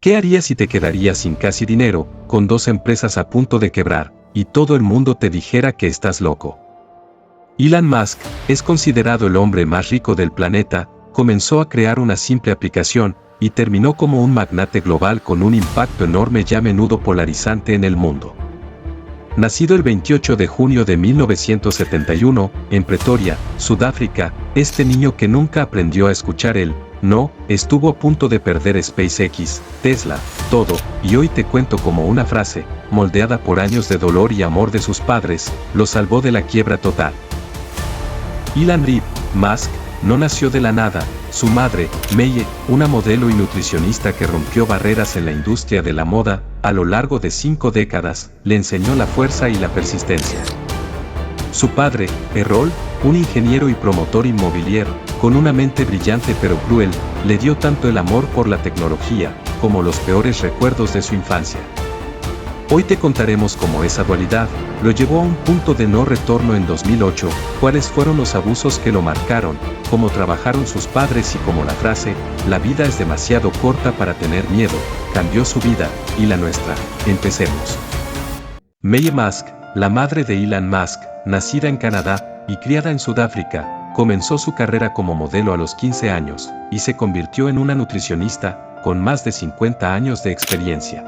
¿Qué harías si te quedarías sin casi dinero, con 2 empresas a punto de quebrar, y todo el mundo te dijera que estás loco? Elon Musk es considerado el hombre más rico del planeta, comenzó a crear una simple aplicación, y terminó como un magnate global con un impacto enorme y a menudo polarizante en el mundo. Nacido el 28 de junio de 1971, en Pretoria, Sudáfrica, este niño que nunca aprendió a escuchar el no, estuvo a punto de perder SpaceX, Tesla, todo, y hoy te cuento cómo una frase, moldeada por años de dolor y amor de sus padres, lo salvó de la quiebra total. Elon Reed Musk no nació de la nada. Su madre, Meye, una modelo y nutricionista que rompió barreras en la industria de la moda, a lo largo de 5 décadas, le enseñó la fuerza y la persistencia. Su padre, Errol, un ingeniero y promotor inmobiliario, con una mente brillante pero cruel, le dio tanto el amor por la tecnología, como los peores recuerdos de su infancia. Hoy te contaremos cómo esa dualidad lo llevó a un punto de no retorno en 2008, cuáles fueron los abusos que lo marcaron, cómo trabajaron sus padres y cómo la frase, la vida es demasiado corta para tener miedo, cambió su vida, y la nuestra. Empecemos. Meye Musk, la madre de Elon Musk, nacida en Canadá y criada en Sudáfrica, comenzó su carrera como modelo a los 15 años, y se convirtió en una nutricionista, con más de 50 años de experiencia.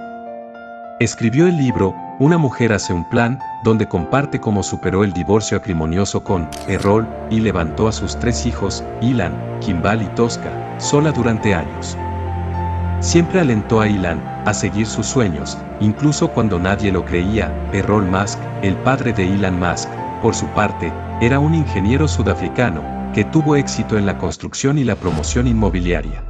Escribió el libro, Una mujer hace un plan, donde comparte cómo superó el divorcio acrimonioso con Errol, y levantó a sus 3 hijos, Elon, Kimball y Tosca, sola durante años. Siempre alentó a Elon a seguir sus sueños, incluso cuando nadie lo creía. Errol Musk, el padre de Elon Musk, por su parte, era un ingeniero sudafricano, que tuvo éxito en la construcción y la promoción inmobiliaria.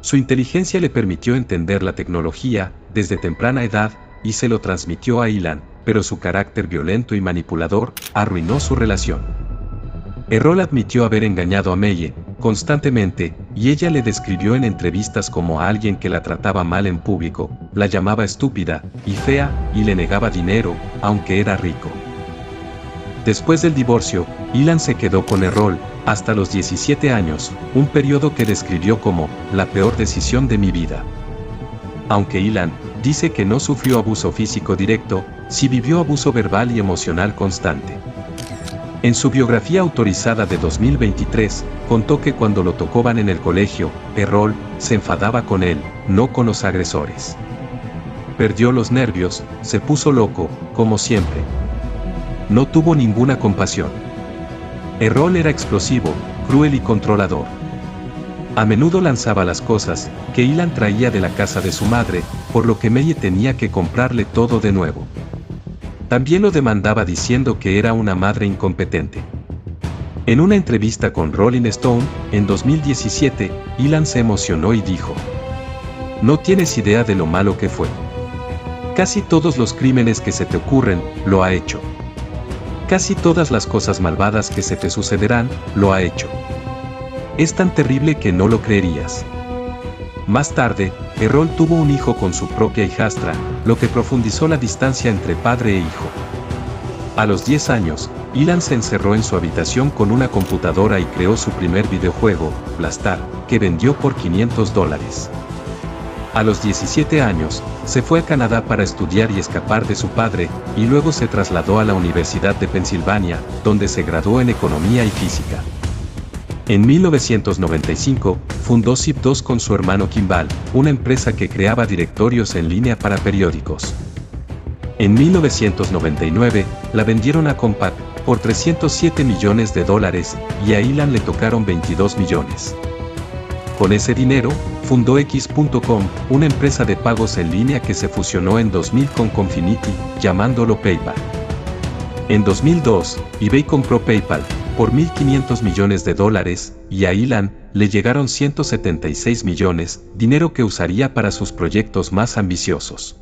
Su inteligencia le permitió entender la tecnología, desde temprana edad, y se lo transmitió a Elon, pero su carácter violento y manipulador, arruinó su relación. Errol admitió haber engañado a Meye, constantemente, y ella le describió en entrevistas como a alguien que la trataba mal en público, la llamaba estúpida y fea, y le negaba dinero, aunque era rico. Después del divorcio, Elon se quedó con Errol, hasta los 17 años, un periodo que describió como la peor decisión de mi vida. Aunque Elon dice que no sufrió abuso físico directo, sí vivió abuso verbal y emocional constante. En su biografía autorizada de 2023, contó que cuando lo tocaban en el colegio, Errol se enfadaba con él, no con los agresores. Perdió los nervios, se puso loco, como siempre. No tuvo ninguna compasión. Errol era explosivo, cruel y controlador. A menudo lanzaba las cosas que Elon traía de la casa de su madre, por lo que Meye tenía que comprarle todo de nuevo. También lo demandaba diciendo que era una madre incompetente. En una entrevista con Rolling Stone, en 2017, Elon se emocionó y dijo: "No tienes idea de lo malo que fue. Casi todos los crímenes que se te ocurren, lo ha hecho. Casi todas las cosas malvadas que se te sucederán, lo ha hecho. Es tan terrible que no lo creerías". Más tarde, Errol tuvo un hijo con su propia hijastra, lo que profundizó la distancia entre padre e hijo. A los 10 años, Elon se encerró en su habitación con una computadora y creó su primer videojuego, Blastar, que vendió por $500. A los 17 años, se fue a Canadá para estudiar y escapar de su padre, y luego se trasladó a la Universidad de Pensilvania, donde se graduó en Economía y Física. En 1995, fundó Zip2 con su hermano Kimball, una empresa que creaba directorios en línea para periódicos. En 1999, la vendieron a Compaq por $307 millones, y a Elon le tocaron 22 millones. Con ese dinero, fundó X.com, una empresa de pagos en línea que se fusionó en 2000 con Confinity, llamándolo PayPal. En 2002, eBay compró PayPal por $1.500 millones, y a Elon le llegaron 176 millones, dinero que usaría para sus proyectos más ambiciosos.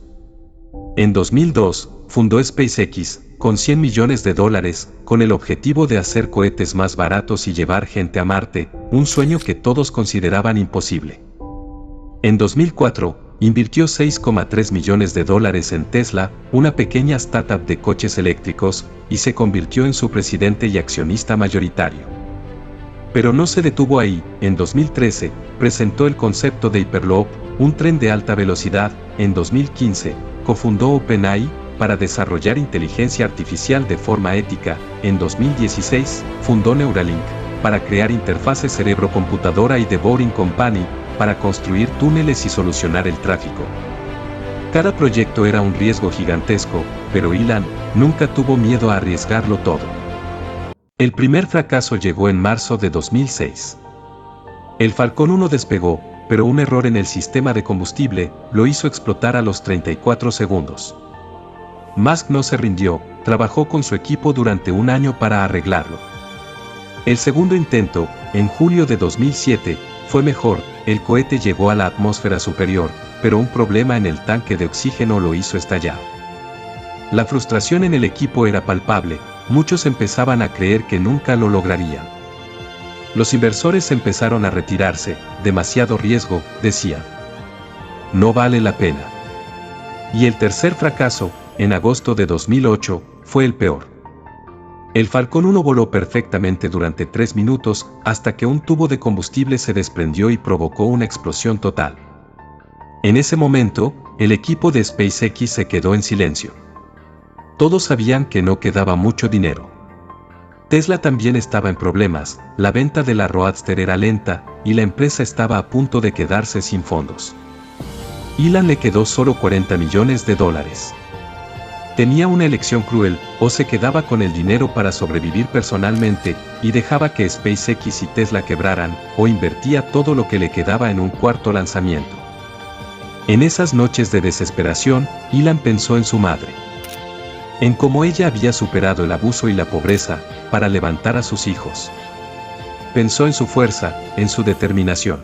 En 2002, fundó SpaceX, con $100 millones, con el objetivo de hacer cohetes más baratos y llevar gente a Marte, un sueño que todos consideraban imposible. En 2004, invirtió $6,3 millones en Tesla, una pequeña startup de coches eléctricos, y se convirtió en su presidente y accionista mayoritario. Pero no se detuvo ahí. En 2013, presentó el concepto de Hyperloop, un tren de alta velocidad. En 2015, cofundó OpenAI para desarrollar inteligencia artificial de forma ética. En 2016, fundó Neuralink para crear interfaces cerebro-computadora y The Boring Company para construir túneles y solucionar el tráfico. Cada proyecto era un riesgo gigantesco, pero Elon nunca tuvo miedo a arriesgarlo todo. El primer fracaso llegó en marzo de 2006. El Falcon 1 despegó, pero un error en el sistema de combustible lo hizo explotar a los 34 segundos. Musk no se rindió, trabajó con su equipo durante un año para arreglarlo. El segundo intento, en julio de 2007, fue mejor. El cohete llegó a la atmósfera superior, pero un problema en el tanque de oxígeno lo hizo estallar. La frustración en el equipo era palpable, muchos empezaban a creer que nunca lo lograrían. Los inversores empezaron a retirarse, demasiado riesgo, decían. No vale la pena. Y el tercer fracaso, en agosto de 2008, fue el peor. El Falcon 1 voló perfectamente durante 3 minutos hasta que un tubo de combustible se desprendió y provocó una explosión total. En ese momento, el equipo de SpaceX se quedó en silencio. Todos sabían que no quedaba mucho dinero. Tesla también estaba en problemas, la venta de la Roadster era lenta y la empresa estaba a punto de quedarse sin fondos. Elon le quedó solo $40 millones. Tenía una elección cruel: o se quedaba con el dinero para sobrevivir personalmente y dejaba que SpaceX y Tesla quebraran, o invertía todo lo que le quedaba en un cuarto lanzamiento. En esas noches de desesperación, Elon pensó en su madre. En cómo ella había superado el abuso y la pobreza para levantar a sus hijos. Pensó en su fuerza, en su determinación.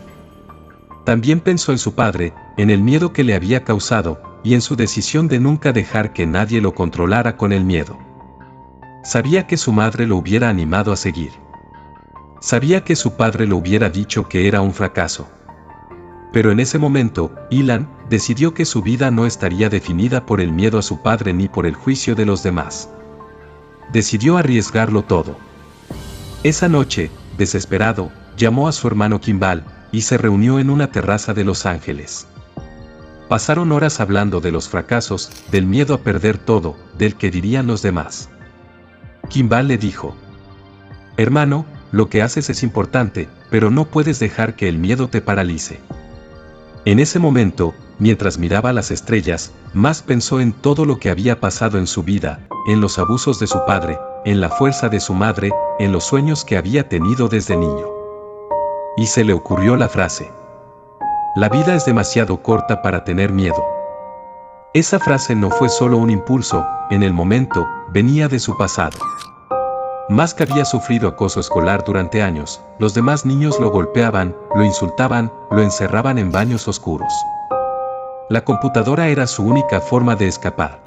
También pensó en su padre, en el miedo que le había causado, y en su decisión de nunca dejar que nadie lo controlara con el miedo. Sabía que su madre lo hubiera animado a seguir. Sabía que su padre le hubiera dicho que era un fracaso. Pero en ese momento, Elon decidió que su vida no estaría definida por el miedo a su padre ni por el juicio de los demás. Decidió arriesgarlo todo. Esa noche, desesperado, llamó a su hermano Kimball y se reunió en una terraza de Los Ángeles. Pasaron horas hablando de los fracasos, del miedo a perder todo, del que dirían los demás. Kimball le dijo: hermano, lo que haces es importante, pero no puedes dejar que el miedo te paralice. En ese momento, mientras miraba las estrellas, Musk pensó en todo lo que había pasado en su vida, en los abusos de su padre, en la fuerza de su madre, en los sueños que había tenido desde niño. Y se le ocurrió la frase: la vida es demasiado corta para tener miedo. Esa frase no fue solo un impulso, en el momento, venía de su pasado. Musk había sufrido acoso escolar durante años, los demás niños lo golpeaban, lo insultaban, lo encerraban en baños oscuros. La computadora era su única forma de escapar.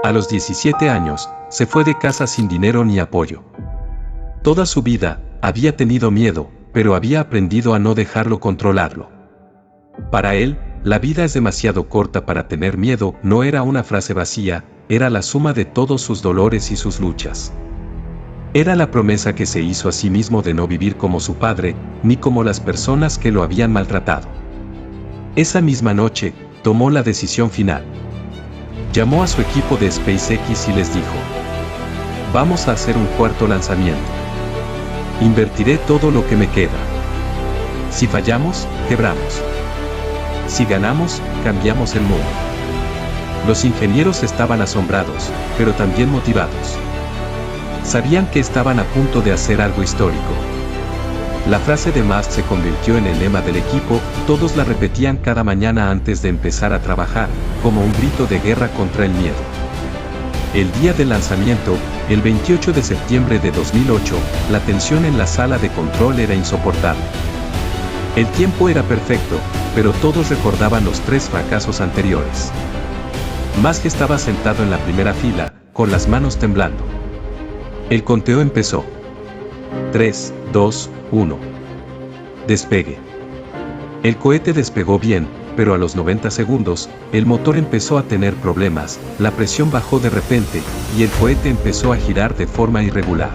A los 17 años, se fue de casa sin dinero ni apoyo. Toda su vida, había tenido miedo, pero había aprendido a no dejarlo controlarlo. Para él, la vida es demasiado corta para tener miedo no era una frase vacía, era la suma de todos sus dolores y sus luchas. Era la promesa que se hizo a sí mismo de no vivir como su padre, ni como las personas que lo habían maltratado. Esa misma noche, tomó la decisión final. Llamó a su equipo de SpaceX y les dijo: vamos a hacer un cuarto lanzamiento. Invertiré todo lo que me queda. Si fallamos, quebramos. Si ganamos, cambiamos el mundo. Los ingenieros estaban asombrados, pero también motivados. Sabían que estaban a punto de hacer algo histórico. La frase de Musk se convirtió en el lema del equipo, todos la repetían cada mañana antes de empezar a trabajar, como un grito de guerra contra el miedo. El día del lanzamiento, el 28 de septiembre de 2008, la tensión en la sala de control era insoportable. El tiempo era perfecto, pero todos recordaban los 3 fracasos anteriores. Musk estaba sentado en la primera fila, con las manos temblando. El conteo empezó. 3, 2, 1. Despegue. El cohete despegó bien, pero a los 90 segundos, el motor empezó a tener problemas, la presión bajó de repente, y el cohete empezó a girar de forma irregular.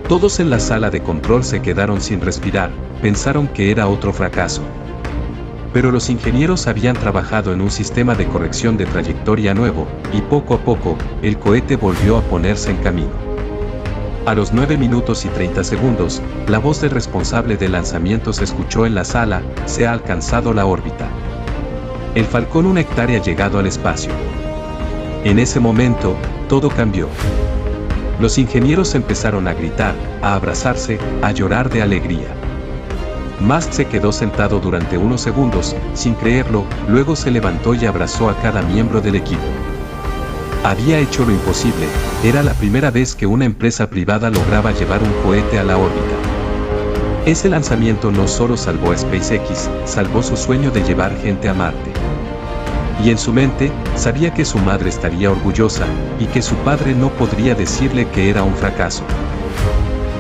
Todos en la sala de control se quedaron sin respirar, pensaron que era otro fracaso. Pero los ingenieros habían trabajado en un sistema de corrección de trayectoria nuevo, y poco a poco, el cohete volvió a ponerse en camino. A los 9 minutos y 30 segundos, la voz del responsable del lanzamiento se escuchó en la sala: se ha alcanzado la órbita. El Falcón 1 Hectárea ha llegado al espacio. En ese momento, todo cambió. Los ingenieros empezaron a gritar, a abrazarse, a llorar de alegría. Musk se quedó sentado durante unos segundos, sin creerlo, luego se levantó y abrazó a cada miembro del equipo. Había hecho lo imposible, era la primera vez que una empresa privada lograba llevar un cohete a la órbita. Ese lanzamiento no solo salvó a SpaceX, salvó su sueño de llevar gente a Marte. Y en su mente, sabía que su madre estaría orgullosa, y que su padre no podría decirle que era un fracaso.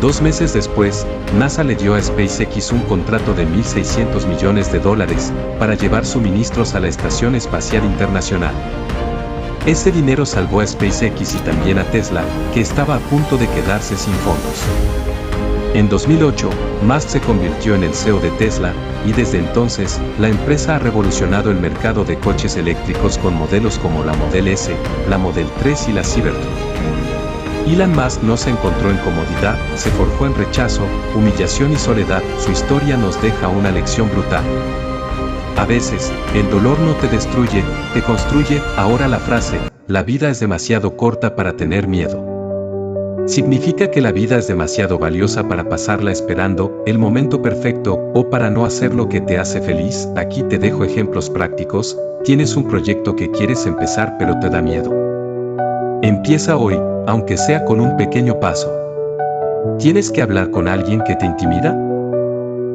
2 meses después, NASA le dio a SpaceX un contrato de $1.600 millones para llevar suministros a la Estación Espacial Internacional. Ese dinero salvó a SpaceX y también a Tesla, que estaba a punto de quedarse sin fondos. En 2008, Musk se convirtió en el CEO de Tesla, y desde entonces, la empresa ha revolucionado el mercado de coches eléctricos con modelos como la Model S, la Model 3 y la Cybertruck. Elon Musk no se encontró en comodidad, se forjó en rechazo, humillación y soledad. Su historia nos deja una lección brutal. A veces, el dolor no te destruye, te construye. Ahora la frase, la vida es demasiado corta para tener miedo, significa que la vida es demasiado valiosa para pasarla esperando el momento perfecto, o para no hacer lo que te hace feliz. Aquí te dejo ejemplos prácticos. Tienes un proyecto que quieres empezar pero te da miedo. Empieza hoy, aunque sea con un pequeño paso. ¿Tienes que hablar con alguien que te intimida?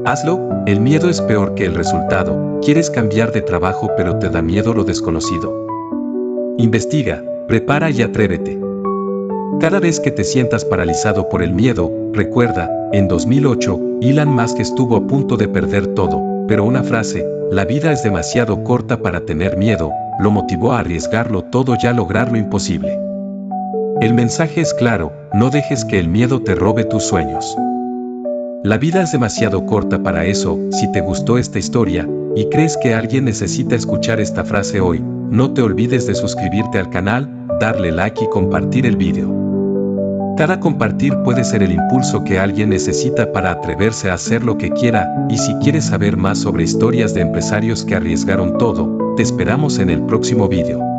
Hazlo, el miedo es peor que el resultado. ¿Quieres cambiar de trabajo pero te da miedo lo desconocido? Investiga, prepara y atrévete. Cada vez que te sientas paralizado por el miedo, recuerda, en 2008, Elon Musk estuvo a punto de perder todo, pero una frase, la vida es demasiado corta para tener miedo, lo motivó a arriesgarlo todo y a lograr lo imposible. El mensaje es claro, no dejes que el miedo te robe tus sueños. La vida es demasiado corta para eso. Si te gustó esta historia, y crees que alguien necesita escuchar esta frase hoy, no te olvides de suscribirte al canal, darle like y compartir el video. Cada compartir puede ser el impulso que alguien necesita para atreverse a hacer lo que quiera. Y si quieres saber más sobre historias de empresarios que arriesgaron todo, te esperamos en el próximo video.